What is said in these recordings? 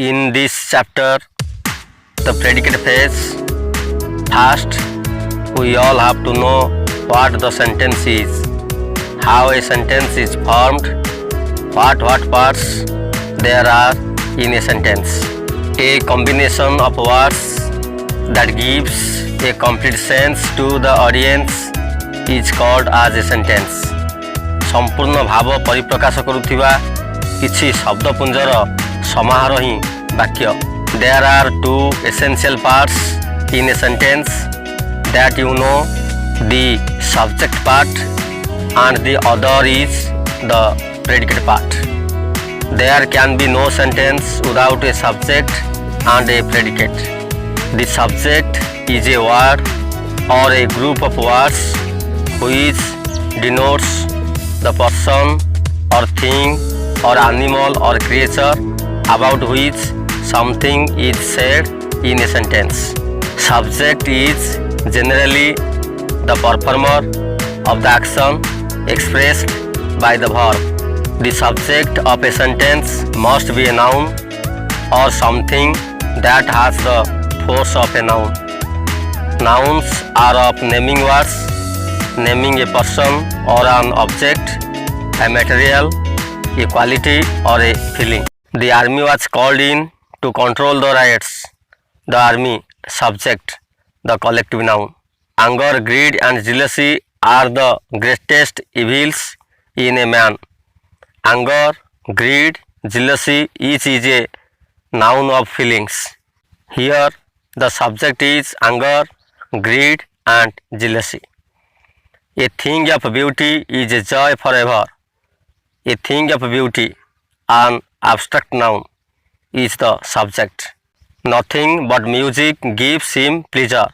In this chapter, the predicate phrase, first we all have to know what the sentence is, how a sentence is formed, what parts there are in a sentence. A combination of words that gives a complete sense to the audience is called as a sentence. संपूर्ण भाव परिप्रकाश करुथिबा किछि शब्दपुंजर समाहार ही वाक्य. There are two essential parts in a sentence that you know, the subject part and the other is the predicate part. There can be no sentence without a subject and a predicate. The subject is a word or a group of words which denotes the person or thing or animal or creature about which something is said in a sentence. Subject is generally the performer of the action expressed by the verb. The subject of a sentence must be a noun or something that has the force of a noun. Nouns are of naming words, naming a person or an object, a material, a quality or a feeling. The army was called in to control the riots. The army, subject, the collective noun. Anger, greed and jealousy are the greatest evils in a man. Anger, greed, jealousy, each is a noun of feelings. Here the subject is anger, greed and jealousy. A thing of beauty is a joy forever. A thing of beauty, an abstract noun, is the subject. Nothing but music gives him pleasure.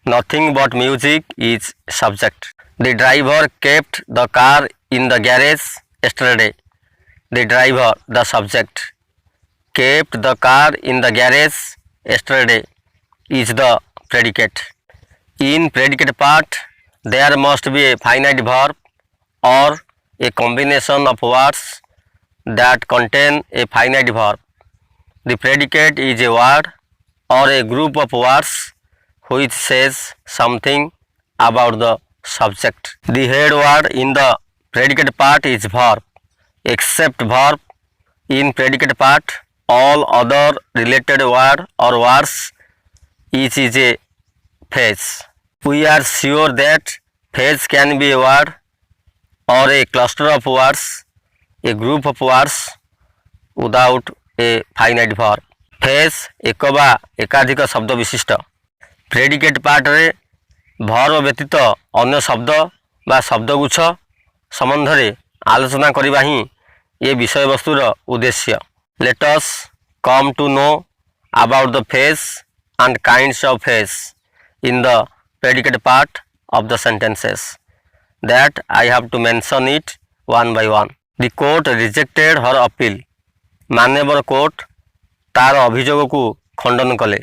Nothing but music is subject. The driver kept the car in the garage yesterday. The driver, the subject, kept the car in the garage yesterday is the predicate. In predicate part, there must be a finite verb or a combination of words that contain a finite verb. The predicate is a word or a group of words which says something about the subject. The head word in the predicate part is verb. Except verb in predicate part, all other related word or words each is a phrase. We are sure that phrase can be a word or a cluster of words, a group of words without a finite verb. phrase एक बा एकाधिक शब्द विशिष्ट. predicate part रे verb व्यतीत अन्य शब्द बा शब्दगुच्छ संबंध रे आलोचना करिबा ही ये विषय वस्तुर उद्देश्य. Let us come to know about the phrase and kinds of phrase in the predicate part of the sentences that I have to mention it one by one. The court rejected her appeal. मान्यवर court तार अभियोग को खंडन कले.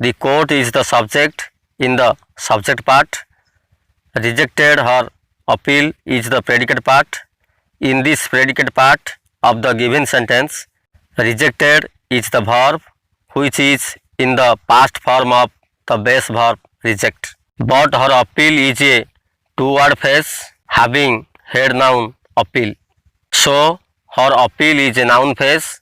The court is the subject in the subject part. Rejected her appeal is the predicate part. In this predicate part of the given sentence, rejected is the verb which is in the past form of the base verb reject. But her appeal is a two-word phrase having head noun appeal. So her appeal is a noun phrase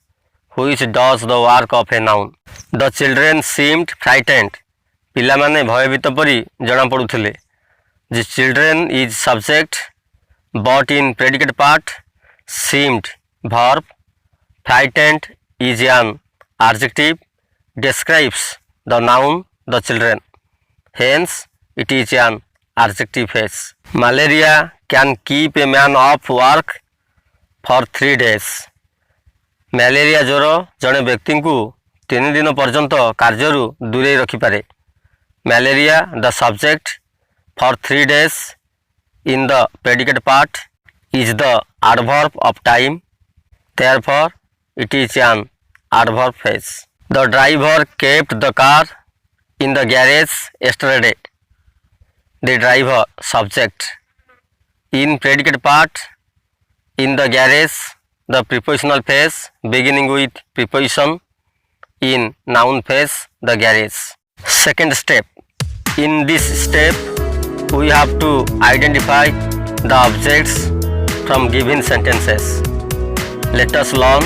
which does the work of a noun. The children seemed frightened. पिलामाने भयभीत परी जना पड़ुथिले. The children is subject, but in predicate part, seemed verb, frightened is an adjective, describes the noun the children. Hence, it is an adjective phrase. Malaria can keep a man off work for 3 days. Malaria ଜ୍ୱର ଜଣେ ବ୍ୟକ୍ତିଙ୍କୁ 3 ଦିନ ପର୍ଯ୍ୟନ୍ତ କାର୍ଯ୍ୟରୁ ଦୂରେଇ ରଖିପାରେ. Malaria the subject for 3 days in the predicate part is the adverb of time. Therefore, it is an adverb phrase. The driver kept the car in the garage yesterday. The driver subject. In predicate part, in the garage, the prepositional phrase beginning with preposition in noun phrase the garage. Second step. In this step, we have to identify the objects from given sentences. Let us learn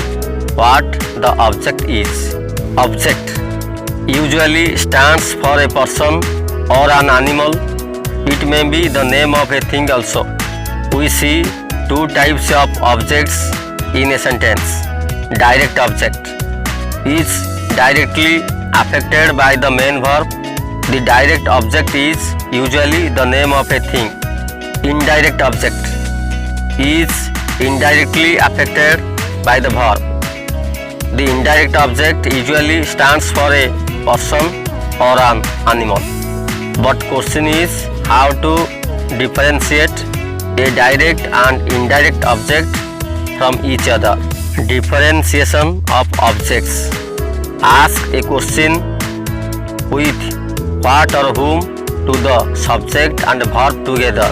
what the object is. Object usually stands for a person or an animal. It may be the name of a thing also. We see two types of objects in a sentence. Direct object is directly affected by the main verb. The direct object is usually the name of a thing. Indirect object is indirectly affected by the verb. The indirect object usually stands for a person or an animal. But question is how to differentiate a direct and indirect object from each other. Differentiation of objects. Ask a question with what or whom to the subject and verb together.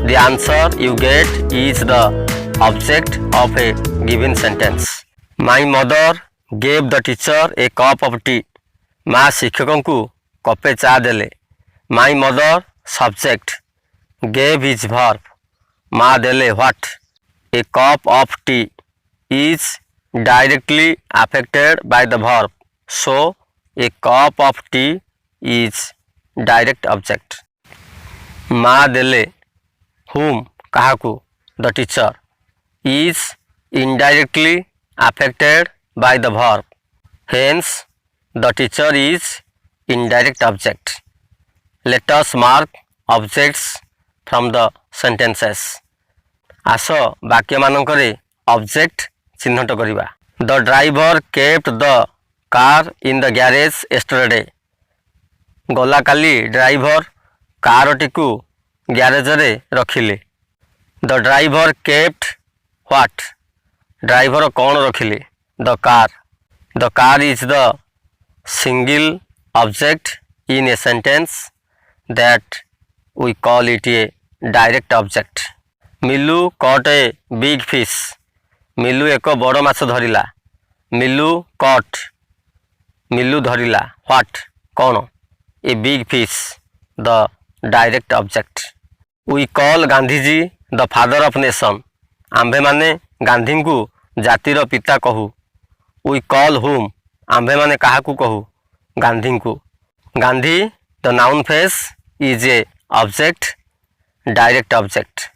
The answer you get is the object of a given sentence. My mother gave the teacher a cup of tea. माँ शिक्षकों कपे चा देले. My mother subject gave his verb. माँ देले what? A cup of tea is directly affected by the verb. So a cup of tea is direct object. माँ देले whom काहाकू the teacher is indirectly affected by the verb. Hence the teacher is indirect object. Let us mark objects from the sentences. आस वाक्य मानकरे object चिन्हट करिबा. The driver kept the car in the garage yesterday. गला काली driver कारटिकू garage रे रखिले. The driver kept what? Driver कौन रखिले? The car. The car is the single object in a sentence that we call it a direct object. मिलू caught a big fish. मिलू एक बड़ माछ धरिला. मिलू caught. मिलू धरिला what? कौन? A big fish. The direct object. We call Gandhiji the father of nation. आम्भे माने गांधी को जातिर पिता कहू. We call whom? आम्भे माने काहाकू कहू? गांधी को. Gandhi the noun phrase is a object, direct object.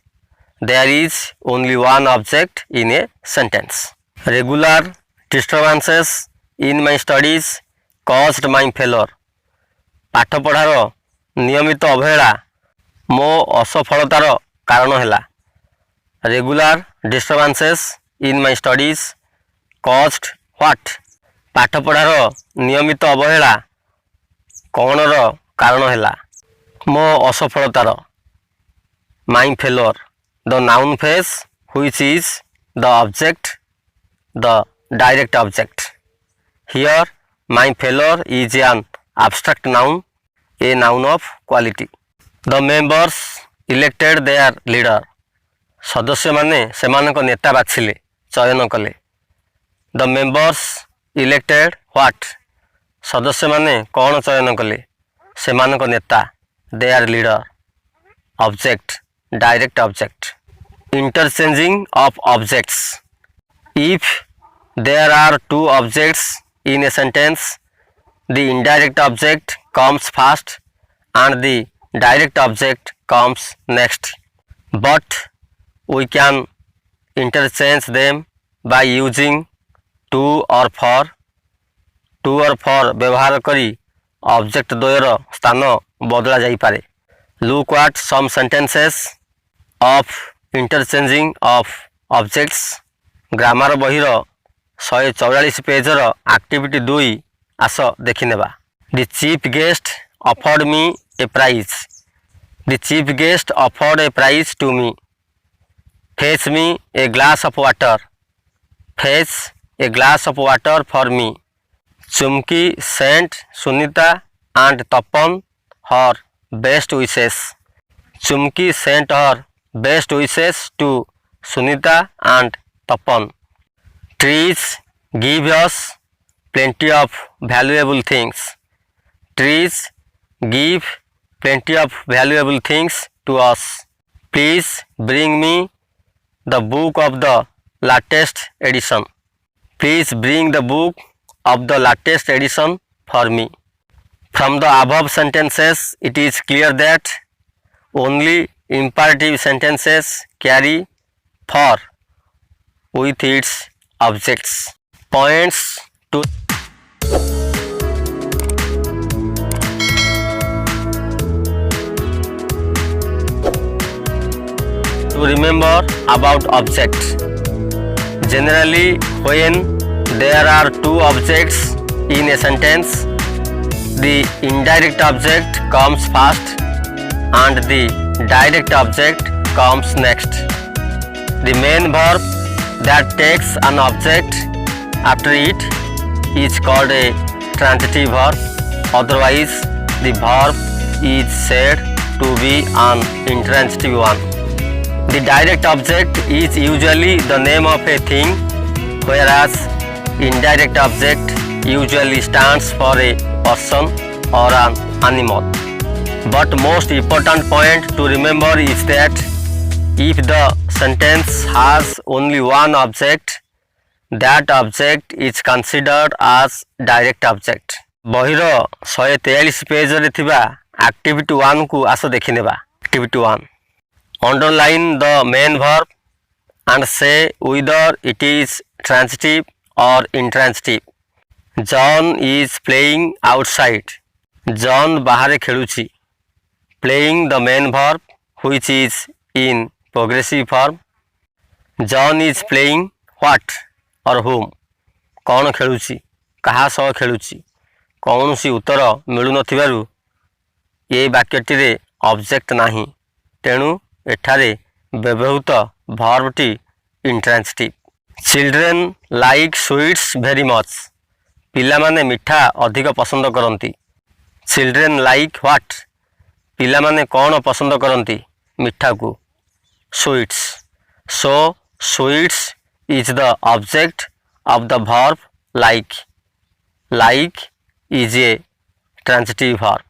There is only one object in a sentence. Regular disturbances in my studies caused my failure. पाठ पढ़ार नियमित अवहेला मो असफलतार कारण हैला. Regular disturbances in my studies caused what? पाठ पढ़ार नियमित अवहेला corner कारण हैला? मो असफलतार. My failure. The noun phrase which is the object, the direct object. Here my failure is an abstract noun, a noun of quality. The members elected their leader. सदस्य माने सेमानक नेता बाछिले चयन कले. The members elected what? सदस्य माने कौन चयन कले? सेमानक नेता their leader. Object, direct object. Interchanging of objects. If there are two objects in a sentence, the indirect object comes first and the direct object comes next. But we can interchange them by using to or for. To or for व्यवहार करी object द्वयर स्थान बदला जाई पारे. Look at some sentences of interchanging of objects. Grammar बहिर 144 पेजर activity 2 आस देखिनेबा. The chief guest offered me a prize. The chief guest offered a prize to me. Fetch me a glass of water. Fetch a glass of water for me. Chumki sent Sunita and Tapan her best wishes. Chumki sent her best wishes to Sunita and Tapan. Trees give us plenty of valuable things. Trees give plenty of valuable things to us. Please bring me the book of the latest edition. Please bring the book of the latest edition for me. From the above sentences, it is clear that only imperative sentences carry for with its objects. Points to remember about object. Generally, when there are two objects in a sentence, the indirect object comes first and the direct object comes next. The main verb that takes an object after it is called a transitive verb. Otherwise, the verb is said to be an intransitive one. The direct object is usually the name of a thing, whereas indirect object usually stands for a person or an animal. But most important point to remember is that if the sentence has only one object, that object is considered as direct object. बहिर 143 page रे थिबा activity 1 को आसो देखिनेबा. Activity 1. Underline the main verb and say whether it is transitive or intransitive. John is playing outside. John बाहर खेलुची. Playing the main verb which is in progressive form. John is playing what or whom. कौन खेलुची, कहा सह खेलुची. कौनसी उत्तर मिलु नथिबारु ए वाक्यटी रे object नाही, तेणु एठारे व्यवहृत वर्बटी intransitive. Children like sweets very much. पिला माने मिठा अधिक पसंद करती. Children like what. पिला माने कौन पसंद करती, मिठा को. Sweets. So sweets is the object of the verb like. Like is a transitive verb.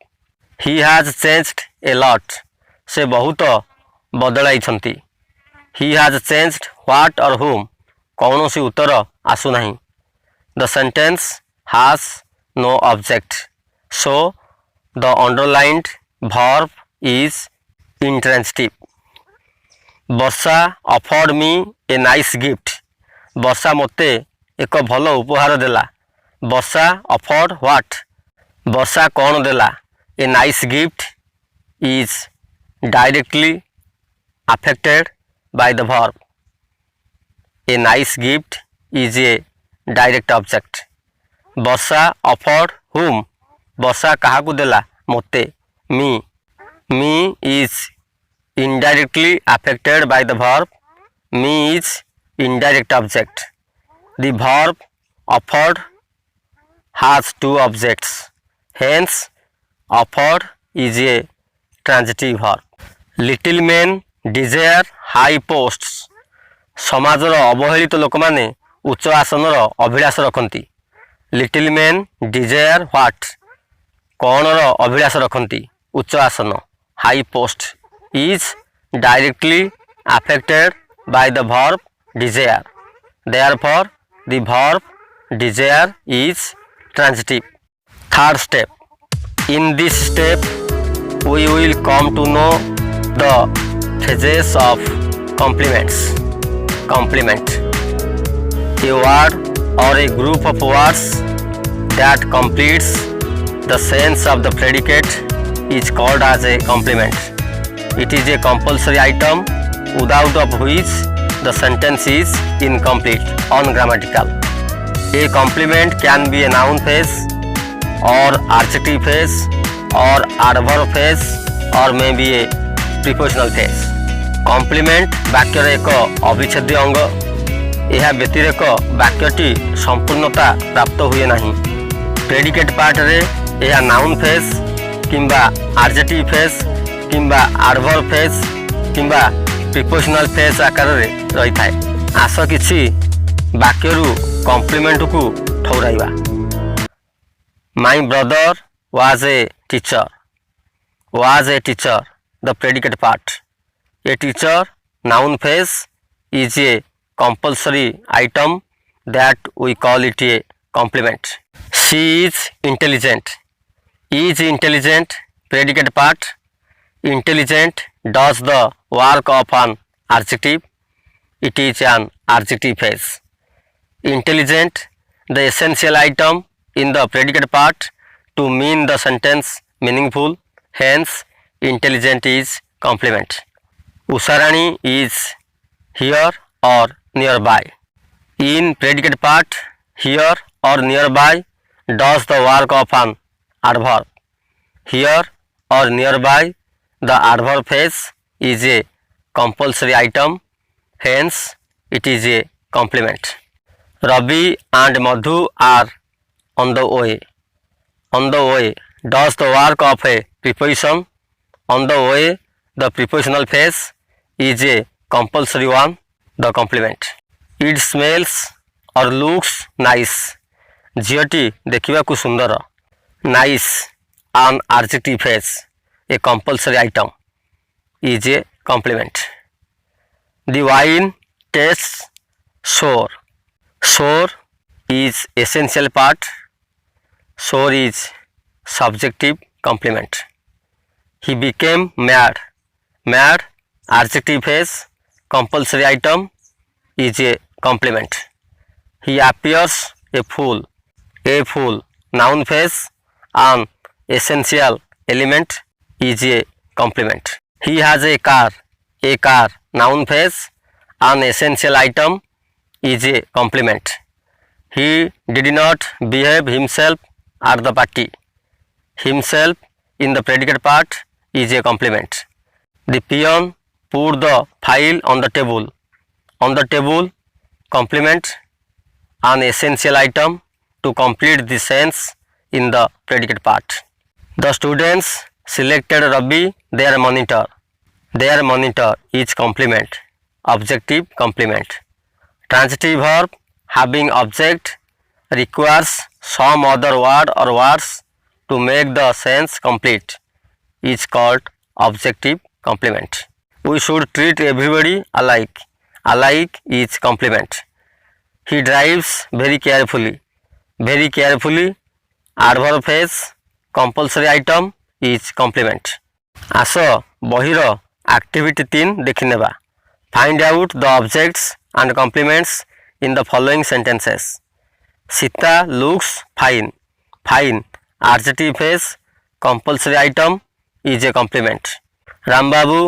He has changed a lot. से बहुत बदलाई छंती. ही हैज चेंज्ड व्हाट और whom. कौन सी उत्तर आसु नहीं. The sentence has no object, so the underlined verb is intransitive. Varsha offered me a nice gift. Varsha मते एक भल उपहार देला. वर्षा ऑफर्ड व्हाट. वर्षा कौन देला. ए nice gift is directly affected by the verb. A nice gift is a direct object. Varsha offered whom. वर्षा कहा को देला, मोते. me. me is indirectly affected by the verb. me is indirect object. The verb offered has two objects. Hence, offered is a transitive verb. Little men desire high posts. समाजर अवहेलित लोक माने उच्च आसनर अभिलाष रखती. Little men desire what. कौनर अभिलाष रखती, उच्च आसन. High post is directly affected by the verb desire. Therefore the verb desire is transitive. Third step. In this step we will come to know the phrases of complements. Complement. A word or a group of words that completes the sense of the predicate is called as a complement. It is a compulsory item without of which the sentence is incomplete, ungrammatical. A complement can be a noun phrase or adjective phrase or adverb phrase or maybe a prepositional phrase. Complement वाक्यर एक अविच्छेद्य अंग. यह व्यतिरेक वाक्यटी संपूर्णता प्राप्त हुए नहीं. प्रेडिकेट पार्ट रे यह नाउन फ्रेज किंबा एडजेक्टिव फ्रेज किंबा एडवर्ब फ्रेज किंबा प्रीपोजिशनल फ्रेज आकार रे रही थाए. आस किछि वाक्यरू कॉम्प्लीमेंट को ठौराइबा. My brother was a teacher. Was a teacher, the predicate part. A teacher, noun phrase, is a compulsory item that we call it a complement. She is intelligent. Is intelligent, predicate part. Intelligent does the work of an adjective. It is an adjective phrase. Intelligent, the essential item in the predicate part to mean the sentence meaningful. Hence, intelligent is complement. Usharani is here or nearby. In predicate part, here or nearby does the work of an adverb. Here or nearby, the adverb phrase is a compulsory item. Hence, it is a complement. Ravi and Madhu are on the way. On the way does the work of a preposition. On the way, the prepositional phrase is a compulsory one, the complement. It smells or looks nice. ଝିଅଟି ଦେଖିବାକୁ ସୁନ୍ଦର. Nice, an adjective phrase, a compulsory item, is a complement. The wine tastes sour. Sour is essential part. Sour is subjective complement. He became mad. Mad, adjective phrase, compulsory item, is a complement. He appears a fool. A fool, noun phrase, an essential element, is a complement. He has a car. A car, noun phrase, an essential item, is a complement. He did not behave himself at the party. Himself in the predicate part is a complement. The peon put the file on the table. On the table, complement, an essential item to complete the sense in the predicate part. The students selected Ravi their monitor. Their monitor is complement, objective complement. Transitive verb having object requires some other word or words to make the sense complete is called objective complement. We should treat everybody alike. Alike is complement. He drives very carefully. Very carefully, adverb phrase, compulsory item is complement. ଆସ ବହିର activity 3 ଦେଖିନେବା. Find out the objects and complements in the following sentences. Sita looks fine. Fine, adjective phrase, compulsory item, is a complement. Rambabu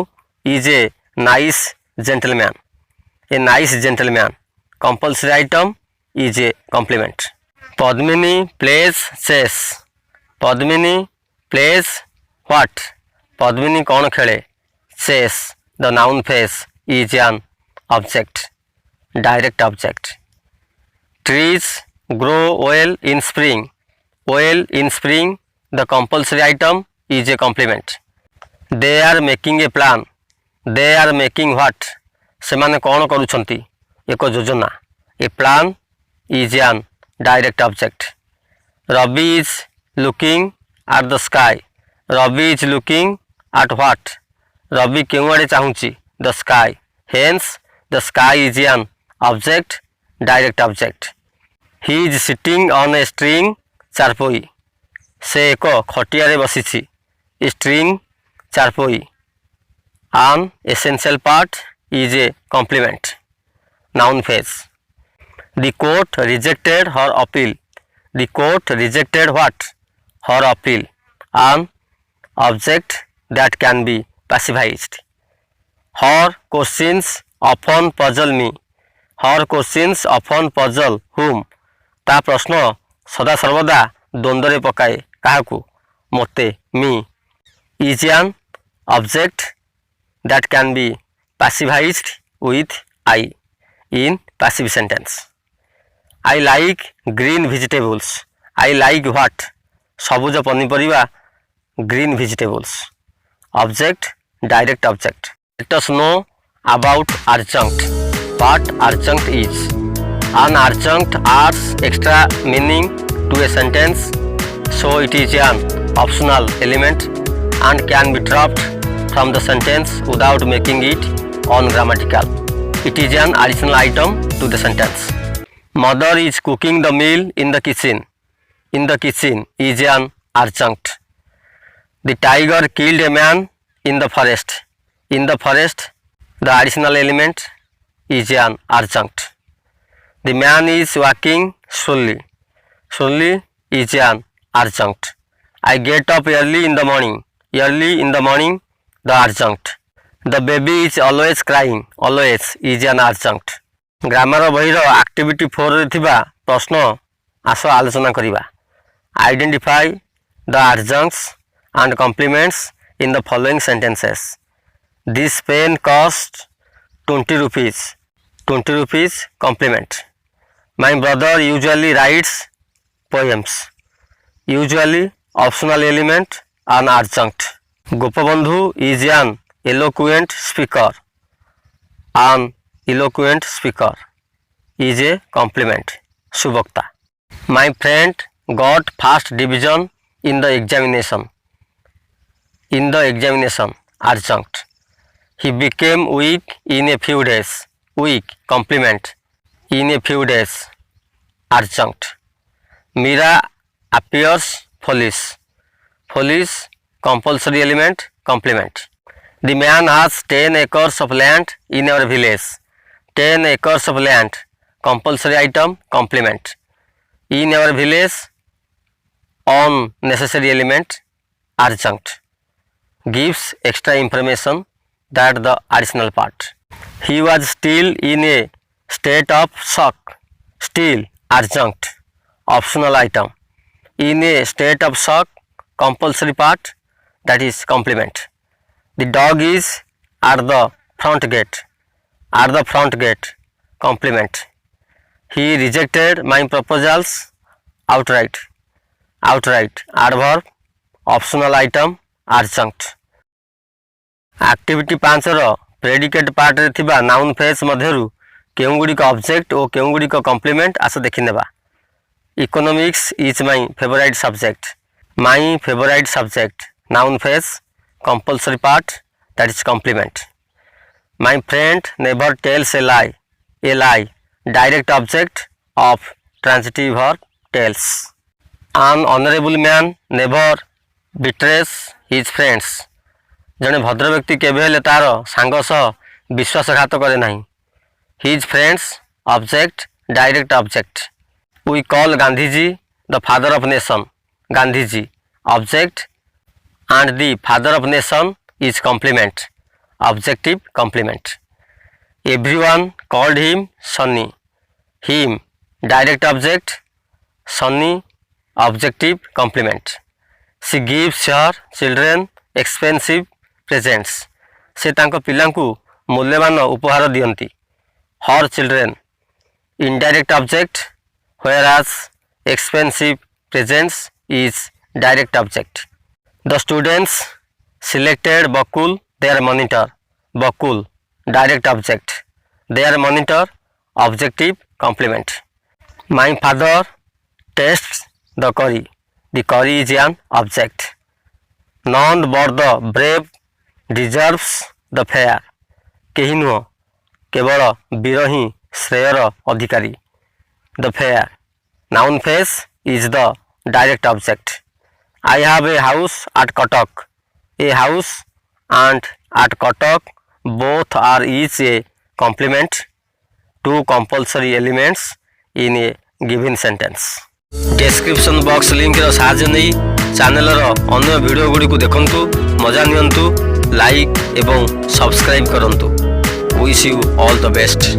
is a nice gentleman. A nice gentleman, compulsory item, is a complement. Padmini plays chess. Padmini plays what? Padmini कौन खेले? Chess, the noun phrase, is an object, direct object. Trees grow well in spring. Well in spring, the compulsory item, is a complement. They are making a plan. They are making what? ସେମାନେ कौन करुछंती? एक योजना. A plan is an direct object. Ravi is looking at the sky. Ravi is looking at what? Ravi केउं आड़े चाहूँची? The sky. Hence, the sky is an object, direct object. He is sitting on a string चारपोई. से एक खटियारे बसिछि. String चारपोई. An essential part is a complement, noun phrase. The court rejected her appeal. The court rejected what? Her appeal. An object that can be passivized. Her questions often puzzle me. Her questions often puzzle whom? ता प्रश्न सदा सर्वदा द्वंद्व पकाए काहाकू? मोते, me. Is an object that can be passivized with I in passive sentence. I like green vegetables. I like what? Sabuj पनीपरिबा, green vegetables. Object, direct object. Let us know about adjunct. What adjunct is? An adjunct adds extra meaning to a sentence so it is an optional element and can be dropped from the sentence without making it ungrammatical. It is an additional item to the sentence. Mother is cooking the meal in the kitchen. In the kitchen is an adjunct. The tiger killed a man in the forest. In the forest, the additional element is an adjunct. The man is walking slowly. Slowly is an adjunct. I get up early in the morning. Early in the morning, the adjunct. The baby is always crying. Always is an adjunct. Grammar बहिर activity 4 रे थिबा प्रश्न आस आलोचना करिबा. Identify the adjuncts and complements in the following sentences. This pen cost 20 rupees. 20 rupees complement. My brother usually writes poems. Usually optional element an adjunct. Gopabandhu is an eloquent speaker. An eloquent speaker is a complement. Subhakta. My friend got first division in the examination. In the examination adjunct. He became weak in a few days. Weak complement. In a few days adjunct. Mira appears foolish. Foolish compulsory element complement. The man has 10 acres of land in our village. 10 acres of land compulsory item complement. In our village on necessary element adjunct. Gives extra information that the additional part. He was still in a state of shock. Still adjunct optional item. In a state of shock compulsory part, that is complement. The dog is at the front gate. At the front gate complement. He rejected my proposals outright. Outright adverb optional item adjunct. Activity 5 row predicate part रे थिबा noun phrase मध्यरु केउगुडी का object और केउगुडी का complement आस देखिनेबा. Economics is my favorite subject. My favorite subject noun phrase compulsory part, that is complement. My friend never tells a lie. A lie direct object of transitive verb tells. An honorable man never betrays his friends. जने भद्र व्यक्ति केबे हेले तार सांग सह विश्वासघात करे नाही. His friends object direct object. We call Gandhiji the father of nation. Gandhiji object and the father of nation is complement. Objective complement. Everyone called him Sunny. Him direct object. Sunny objective complement. She gives her children expensive presents. से तांको पिलांकु मूल्यवान उपहार दियंती. Her children indirect object, whereas expensive presents is direct object. The students selected Bakul their monitor. Bakul direct object. Their monitor objective complement. My father tastes the curry. The curry is an object. None but the brave deserves the fair. केही नुह केवल वीर ही श्रेयर अधिकारी. The fair noun phrase is the direct object. I have a house at Katak. A house and at Katak both are each a complement to compulsory elements in a given sentence. Description box link रो साहाय्य नहीं channel रो अन्य video गुडी को देखंतु मजा नियंतु like एवं subscribe करंतु. Wish you all the best.